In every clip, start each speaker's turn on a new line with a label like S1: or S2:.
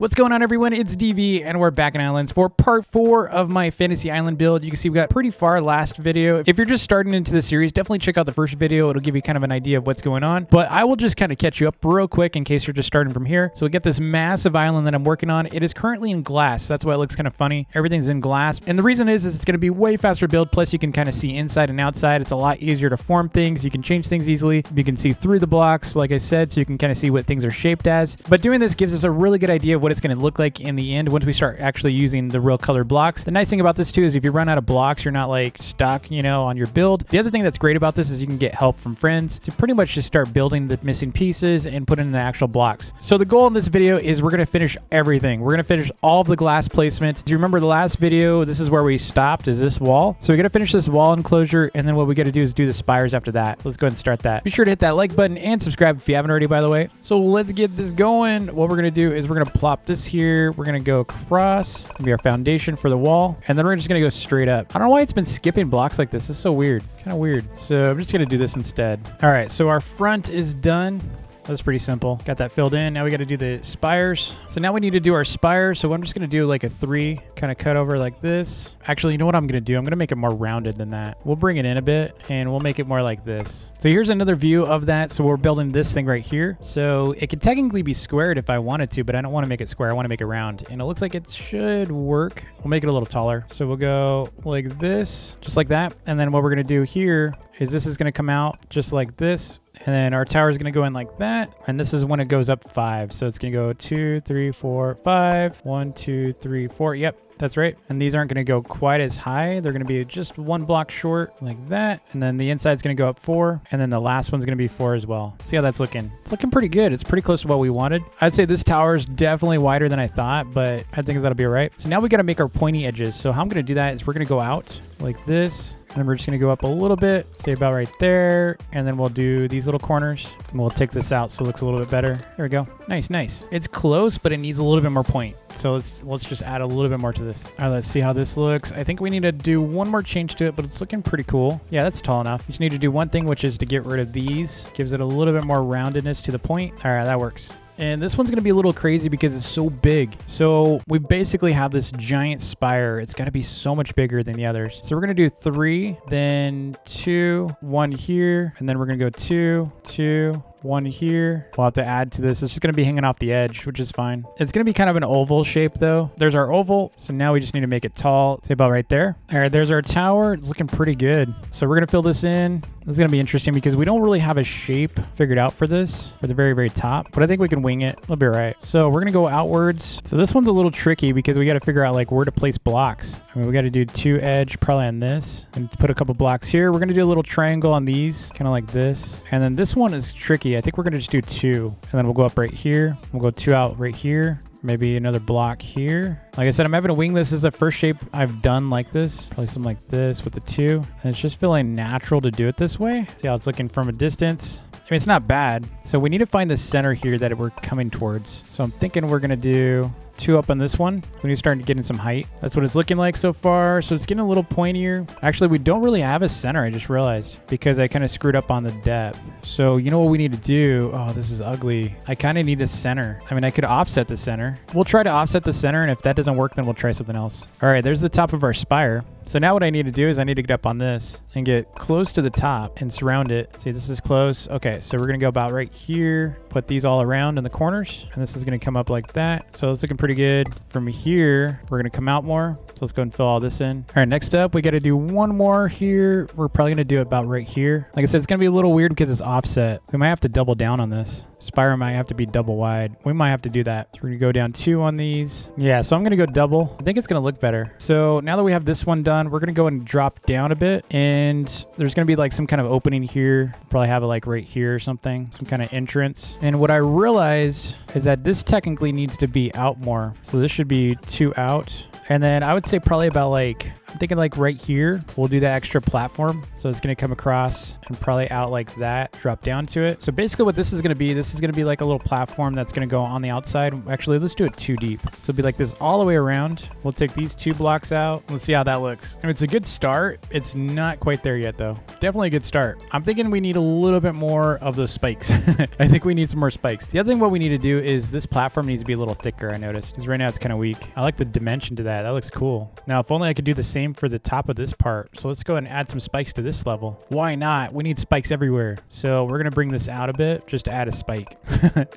S1: What's going on, everyone? It's DV, and we're back in Islands for part 4 of my Fantasy Island build. You can see we got pretty far last video. If you're just starting into the series, definitely check out the first video. It'll give you kind of an idea of what's going on. But I will just kind of catch you up real quick in case you're just starting from here. So we get this massive island that I'm working on. It is currently in glass. That's why it looks kind of funny. Everything's in glass. And the reason is it's going to be way faster build. Plus, you can kind of see inside and outside. It's a lot easier to form things. You can change things easily. You can see through the blocks, like I said, so you can kind of see what things are shaped as. But doing this gives us a really good idea of what it's going to look like in the end once we start actually using the real colored blocks. The nice thing about this too is if you run out of blocks, you're not like stuck, you know, on your build. The other thing that's great about this is you can get help from friends to pretty much just start building the missing pieces and put in the actual blocks. So the goal in this video is we're going to finish everything. We're going to finish all of the glass placement. Do you remember the last video? This is where we stopped, is this wall. So we got to finish this wall enclosure, and then what we got to do is do the spires after that. So let's go ahead and start that. Be sure to hit that like button and subscribe if you haven't already, by the way. So let's get this going. What we're going to do is we're going to plop this here. We're going to go across. It'll be our foundation for the wall. And then we're just going to go straight up. I don't know why it's been skipping blocks like this. It's so weird. Kind of weird. So I'm just going to do this instead. All right. So our front is done. That's pretty simple. Got that filled in. Now we got to do the spires. So now we need to do our spires. So I'm just going to do like a 3 kind of cut over like this. Actually, you know what I'm going to do? I'm going to make it more rounded than that. We'll bring it in a bit and we'll make it more like this. So here's another view of that. So we're building this thing right here. So it could technically be squared if I wanted to, but I don't want to make it square. I want to make it round. And it looks like it should work. We'll make it a little taller. So we'll go like this, just like that. And then what we're going to do here is this is going to come out just like this. And then our tower is going to go in like that. And this is when it goes up 5. So it's going to go 2, 3, 4, 5. 1, 2, 3, 4. Yep, that's right. And these aren't going to go quite as high. They're going to be just 1 block short like that. And then the inside is going to go up 4. And then the last one's going to be 4 as well. See how that's looking? It's looking pretty good. It's pretty close to what we wanted. I'd say this tower is definitely wider than I thought, but I think that'll be all right. So now we got to make our pointy edges. So how I'm going to do that is we're going to go out like this. And then we're just going to go up a little bit, say about right there. And then we'll do these little corners. And we'll take this out so it looks a little bit better. There we go. Nice, nice. It's close, but it needs a little bit more point. So let's just add a little bit more to this. All right, let's see how this looks. I think we need to do one more change to it, but it's looking pretty cool. Yeah, that's tall enough. You just need to do one thing, which is to get rid of these. Gives it a little bit more roundedness to the point. All right, that works. And this one's going to be a little crazy because it's so big. So we basically have this giant spire. It's got to be so much bigger than the others. So we're going to do 3, then 2, 1 here, and then we're going to go 2, 2, 1 here. We'll have to add to this. It's just going to be hanging off the edge, which is fine. It's going to be kind of an oval shape though. There's our oval. So now we just need to make it tall. Say about right there. All right, there's our tower. It's looking pretty good. So we're going to fill this in. This is going to be interesting because we don't really have a shape figured out for this for the very, very top, but I think we can wing it. It'll be all right. So we're going to go outwards. So this one's a little tricky because we got to figure out like where to place blocks. I mean, we got to do 2 edge probably on this and put a couple blocks here. We're going to do a little triangle on these, kind of like this. And then this one is tricky. I think we're going to just do 2 and then we'll go up right here. We'll go 2 out right here. Maybe another block here. Like I said, I'm having to wing this. This is the first shape I've done like this. Probably something like this with the 2. And it's just feeling natural to do it this way. See how it's looking from a distance. I mean, it's not bad. So we need to find the center here that we're coming towards. So I'm thinking we're going to do 2 up on this one. We need to start getting some height. That's what it's looking like so far. So it's getting a little pointier. Actually, we don't really have a center. I just realized because I kind of screwed up on the depth. So you know what we need to do? Oh, this is ugly. I kind of need a center. I mean, I could offset the center. We'll try to offset the center. And if that doesn't work, then we'll try something else. All right, there's the top of our spire. So now what I need to do is I need to get up on this and get close to the top and surround it. See, this is close. Okay, so we're going to go about right here, put these all around in the corners, and this is going to come up like that. So it's looking pretty good. From here, we're going to come out more. So let's go and fill all this in. All right, next up, we got to do one more here. We're probably going to do it about right here. Like I said, it's going to be a little weird because it's offset. We might have to double down on this. Spire might have to be double wide. We might have to do that. So we're going to go down 2 on these. Yeah, so I'm going to go double. I think it's going to look better. So now that we have this one done, we're going to go and drop down a bit. And there's going to be like some kind of opening here. Probably have it like right here or something. Some kind of entrance. And what I realized is that this technically needs to be out more. So this should be 2 out. And then I would say probably about like I'm thinking like right here, we'll do that extra platform. So it's going to come across and probably out like that, drop down to it. So basically what this is going to be like a little platform that's going to go on the outside. Actually, let's do it 2 deep. So it'll be like this all the way around. We'll take these 2 blocks out. Let's see how that looks. I mean, it's a good start. It's not quite there yet though. Definitely a good start. I'm thinking we need a little bit more of those spikes. I think we need some more spikes. The other thing what we need to do is this platform needs to be a little thicker, I noticed, because right now it's kind of weak. I like the dimension to that. That looks cool. Now, if only I could do the same for the top of this part. So let's go ahead and add some spikes to this level. Why not? We need spikes everywhere. So we're going to bring this out a bit just to add a spike.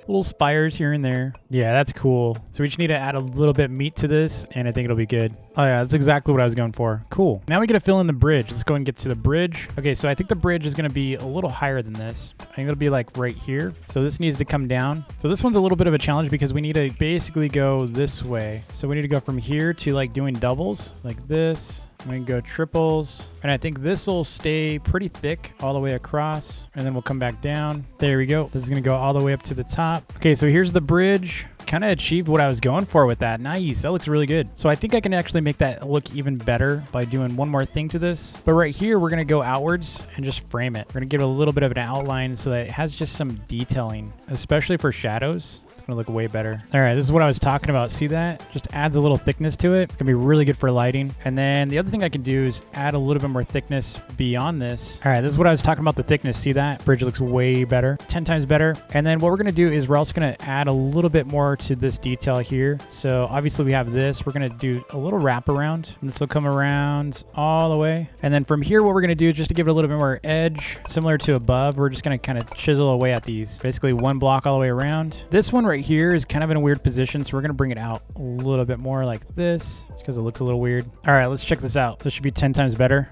S1: Little spires here and there. Yeah, that's cool. So we just need to add a little bit meat to this and I think it'll be good. Oh yeah, that's exactly what I was going for. Cool. Now we got to fill in the bridge. Let's go and get to the bridge. Okay, so I think the bridge is going to be a little higher than this. I think it'll be like right here. So this needs to come down. So this one's a little bit of a challenge because we need to basically go this way. So we need to go from here to like doing doubles like this. We can go triples. And I think this will stay pretty thick all the way across. And then we'll come back down. There we go. This is going to go all the way up to the top. Okay, so here's the bridge. Kind of achieved what I was going for with that. Nice. That looks really good. So I think I can actually make that look even better by doing one more thing to this. But right here, we're going to go outwards and just frame it. We're going to give it a little bit of an outline so that it has just some detailing, especially for shadows. It's going to look way better. All right, this is what I was talking about. See that? Just adds a little thickness to it. It's going to be really good for lighting. And then the other thing I can do is add a little bit more thickness beyond this. All right, this is what I was talking about, the thickness. See that? Bridge looks way better, 10 times better. And then what we're going to do is we're also going to add a little bit more to this detail here. So obviously we have this. We're going to do a little wraparound. And this will come around all the way. And then from here, what we're going to do is just to give it a little bit more edge, similar to above, we're just going to kind of chisel away at these. Basically 1 block all the way around. This one right here is kind of in a weird position, so we're going to bring it out a little bit more like this because it looks a little weird. All right, let's check this out. This should be 10 times better.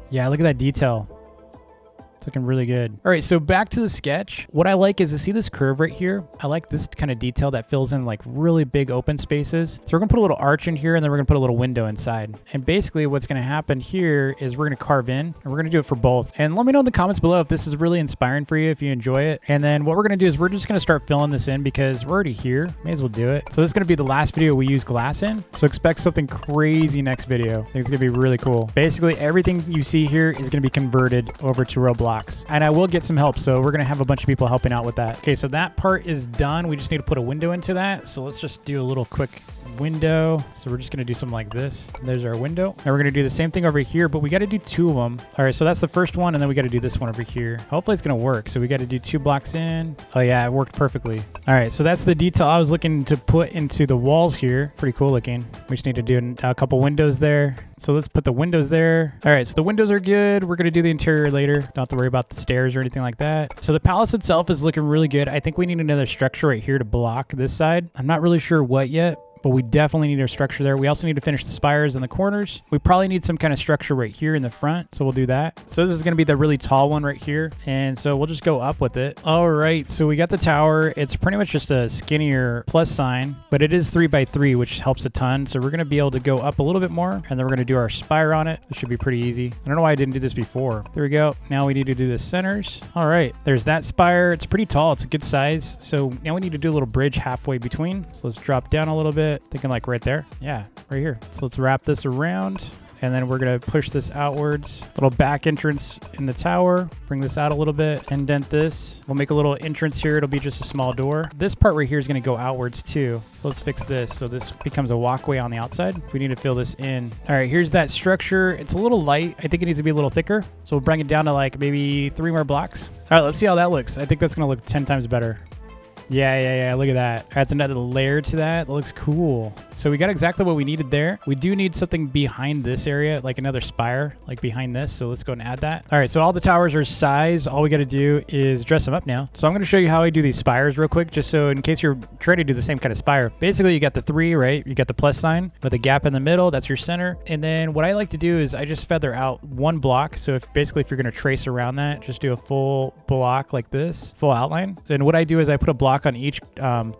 S1: Yeah, look at that detail. It's looking really good. All right, so back to the sketch. What I like is to see this curve right here. I like this kind of detail that fills in like really big open spaces. So we're gonna put a little arch in here and then we're gonna put a little window inside. And basically what's gonna happen here is we're gonna carve in and we're gonna do it for both. And let me know in the comments below if this is really inspiring for you, if you enjoy it. And then what we're gonna do is we're just gonna start filling this in because we're already here. May as well do it. So this is gonna be the last video we use glass in. So expect something crazy next video. I think it's gonna be really cool. Basically everything you see here is gonna be converted over to Roblox. And I will get some help, so we're gonna have a bunch of people helping out with that. Okay, so that part is done. We just need to put a window into that. So let's just do a little quick window. So we're just gonna do something like this. There's our window. And we're gonna do the same thing over here, but we gotta do 2 of them. All right, so that's the first one, and then we gotta do this one over here. Hopefully it's gonna work. So we gotta do 2 blocks in. Oh yeah, it worked perfectly. All right, so that's the detail I was looking to put into the walls here. Pretty cool looking. We just need to do a couple windows there. So let's put the windows there. All right, so the windows are good. We're gonna do the interior later. Don't have to worry about the stairs or anything like that. So the palace itself is looking really good. I think we need another structure right here to block this side. I'm not really sure what yet, but we definitely need a structure there. We also need to finish the spires in the corners. We probably need some kind of structure right here in the front, so we'll do that. So this is gonna be the really tall one right here, and so we'll just go up with it. All right, so we got the tower. It's pretty much just a skinnier plus sign, but it is 3x3, which helps a ton. So we're gonna be able to go up a little bit more, and then we're gonna do our spire on it. This should be pretty easy. I don't know why I didn't do this before. There we go. Now we need to do the centers. All right, there's that spire. It's pretty tall, it's a good size. So now we need to do a little bridge halfway between. So let's drop down a little bit. Thinking like right there. Yeah, right here. So let's wrap this around and then we're going to push this outwards. Little back entrance in the tower. Bring this out a little bit. Indent this. We'll make a little entrance here. It'll be just a small door. This part right here is going to go outwards too. So let's fix this. So this becomes a walkway on the outside. We need to fill this in. All right, here's that structure. It's a little light. I think it needs to be a little thicker. So we'll bring it down to like maybe 3 more blocks. All right, let's see how that looks. I think that's going to look 10 times better. Yeah. Look at that. That's another layer to that. That looks cool. So we got exactly what we needed there. We do need something behind this area, like another spire, like behind this. So let's go and add that. All right, so all the towers are sized. All we got to do is dress them up now. So I'm going to show you how I do these spires real quick, just so in case you're trying to do the same kind of spire. Basically, you got the 3, right? You got the plus sign with a gap in the middle. That's your center. And then what I like to do is I just feather out 1 block. So if you're going to trace around that, just do a full block like this, full outline. And what I do is I put a block on each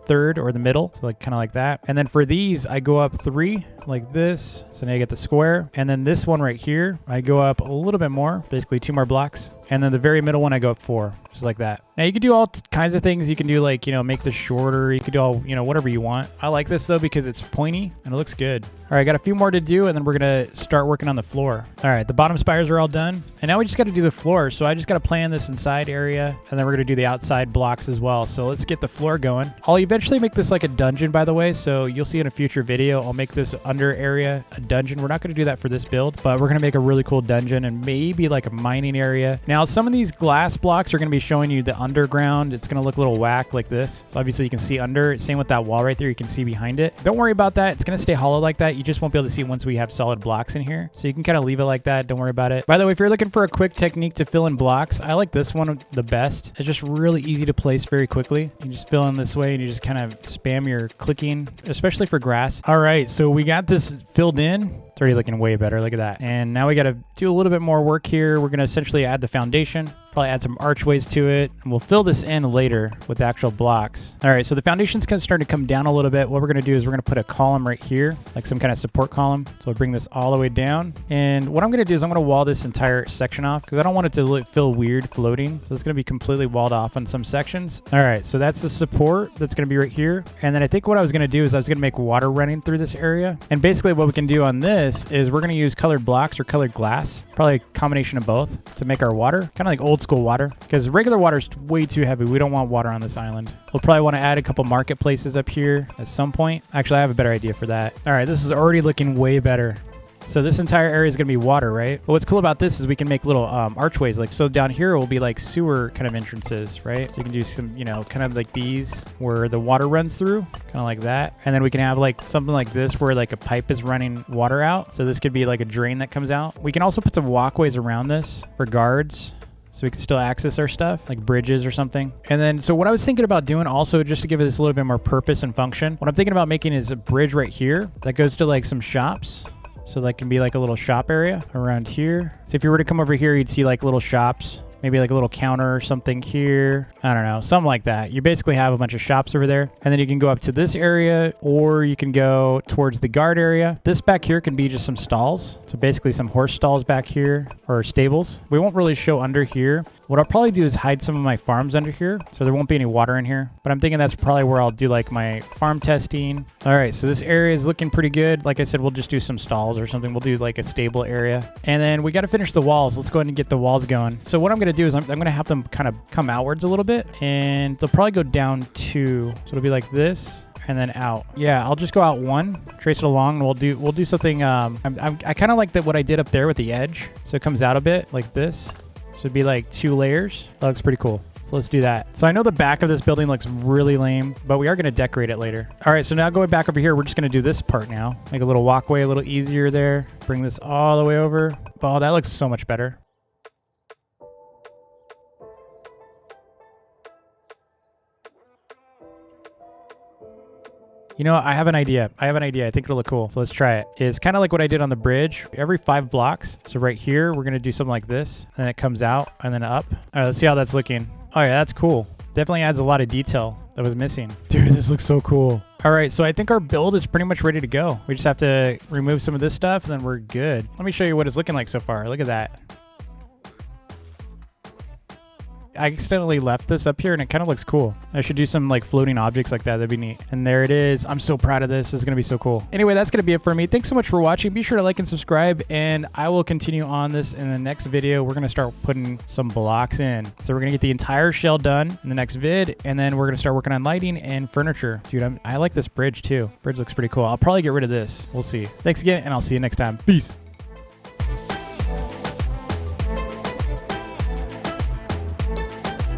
S1: third or the middle, so like kind of like that. And then for these, I go up 3 like this. So now you get the square. And then this one right here, I go up a little bit more, basically 2 more blocks. And then the very middle one, I go up 4, just like that. Now you can do all kinds of things. You can do like, you know, make this shorter. You can do all, you know, whatever you want. I like this though because it's pointy and it looks good. All right, got a few more to do and then we're gonna start working on the floor. All right, the bottom spires are all done. And now we just gotta do the floor. So I just gotta plan this inside area and then we're gonna do the outside blocks as well. So let's get the floor going. I'll eventually make this like a dungeon, by the way. So you'll see in a future video, I'll make this under area a dungeon. We're not gonna do that for this build, but we're gonna make a really cool dungeon and maybe like a mining area. Now, some of these glass blocks are gonna be showing you the underground. It's gonna look a little whack like this. So obviously you can see under. Same with that wall right there. You can see behind it. Don't worry about that. It's gonna stay hollow like that. You just won't be able to see once we have solid blocks in here. So you can kind of leave it like that. Don't worry about it. By the way, if you're looking for a quick technique to fill in blocks, I like this one the best. It's just really easy to place very quickly. You just fill in this way and you just kind of spam your clicking, especially for grass. All right, so we got this filled in. It's already looking way better. Look at that. And now we got to do a little bit more work here. We're going to essentially add the foundation, probably add some archways to it, and we'll fill this in later with the actual blocks. All right, so the foundation's kind of starting to come down a little bit. What we're going to do is we're going to put a column right here, like some kind of support column. So we'll bring this all the way down. And what I'm going to do is I'm going to wall this entire section off because I don't want it to feel weird floating. So it's going to be completely walled off on some sections. All right, so that's the support that's going to be right here. And then I think what I was going to do is I was going to make water running through this area. And basically what we can do on this is we're going to use colored blocks or colored glass, probably a combination of both to make our water, kind of like old school water, because regular water is way too heavy. We don't want water on this island. We'll probably want to add a couple marketplaces up here at some point. Actually, I have a better idea for that. All right, this is already looking way better. So this entire area is going to be water, right? But what's cool about this is we can make little archways. Like, so down here will be like sewer kind of entrances, right? So you can do some, you know, kind of like these where the water runs through, kind of like that. And then we can have like something like this where like a pipe is running water out. So this could be like a drain that comes out. We can also put some walkways around this for guards, so we can still access our stuff, like bridges or something. And then, so what I was thinking about doing also, just to give this a little bit more purpose and function, what I'm thinking about making is a bridge right here that goes to like some shops. So that can be like a little shop area around here. So if you were to come over here, you'd see like little shops, maybe like a little counter or something here. I don't know, something like that. You basically have a bunch of shops over there. And then you can go up to this area, or you can go towards the guard area. This back here can be just some stalls. So basically some horse stalls back here, or stables. We won't really show under here. What I'll probably do is hide some of my farms under here, so there won't be any water in here. But I'm thinking that's probably where I'll do like my farm testing. All right, so this area is looking pretty good. Like I said, we'll just do some stalls or something. We'll do like a stable area. And then we got to finish the walls. Let's go ahead and get the walls going. So what I'm going to do is I'm going to have them kind of come outwards a little bit, and they'll probably go down 2. So it'll be like this and then out. Yeah, I'll just go out 1, trace it along, and we'll do something. I kind of like that what I did up there with the edge. So it comes out a bit like this. So it'd be like 2 layers. That looks pretty cool. So let's do that. So I know the back of this building looks really lame, but we are going to decorate it later. All right, so now going back over here, we're just going to do this part now. Make a little walkway a little easier there. Bring this all the way over. Oh, that looks so much better. You know, I have an idea. I think it'll look cool. So let's try it. It's kind of like what I did on the bridge. Every 5 blocks. So right here, we're going to do something like this. And then it comes out and then up. All right, let's see how that's looking. Oh yeah, that's cool. Definitely adds a lot of detail that was missing. Dude, this looks so cool. All right, so I think our build is pretty much ready to go. We just have to remove some of this stuff and then we're good. Let me show you what it's looking like so far. Look at that. I accidentally left this up here and it kind of looks cool. I should do some like floating objects like that. That'd be neat. And there it is. I'm so proud of this. This is going to be so cool. Anyway, that's going to be it for me. Thanks so much for watching. Be sure to like and subscribe, and I will continue on this in the next video. We're going to start putting some blocks in. So we're going to get the entire shell done in the next vid, and then we're going to start working on lighting and furniture. Dude, I like this bridge too. Bridge looks pretty cool. I'll probably get rid of this. We'll see. Thanks again, and I'll see you next time. Peace.